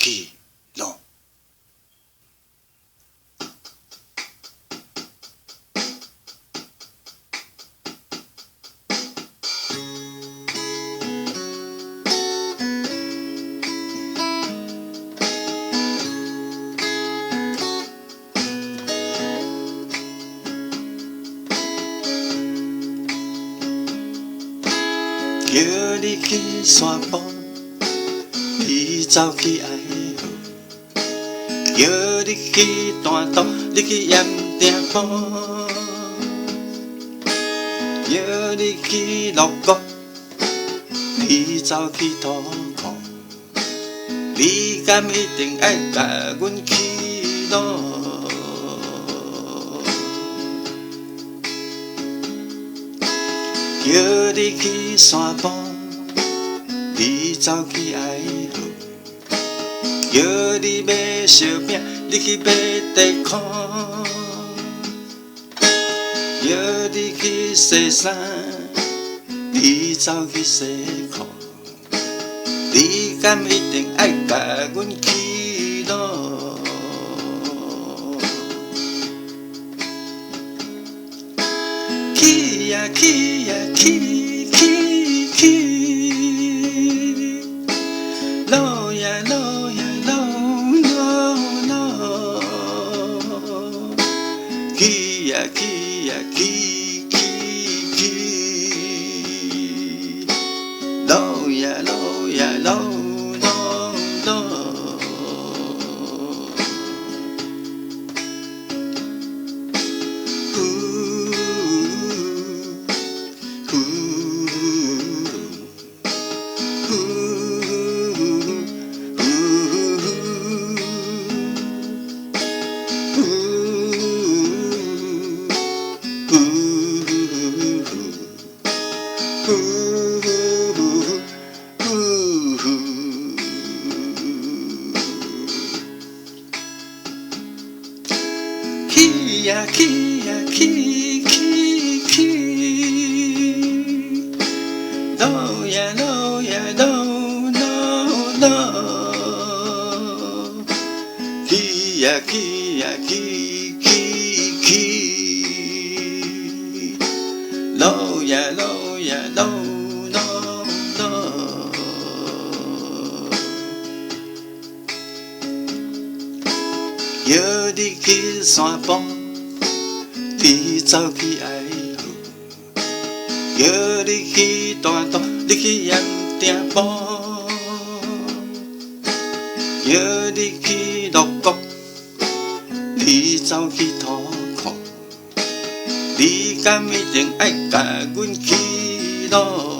去咯。叫你去山坡，你走去爱河；叫你去大道，你去盐埕埔；叫你去鹿谷，你走去土库。你敢一定爱甲阮去咯？叫你去山坡，你走去爱河；叫你买烧饼，你去买地裤；叫你去洗衫，你走去洗裤。你敢一定爱甲阮去咯？去呀去呀去去去，路呀路呀路路路，去呀去呀去去去，路呀路呀路路路。去呀去呀去去去，路呀路呀路路路，去呀去呀去去去，路呀路呀路路路，叫你去山坡，你走去爱河；叫你去大道，你去盐埕埔；叫你去鹿谷，你走去土库。你敢一定爱甲阮去咯？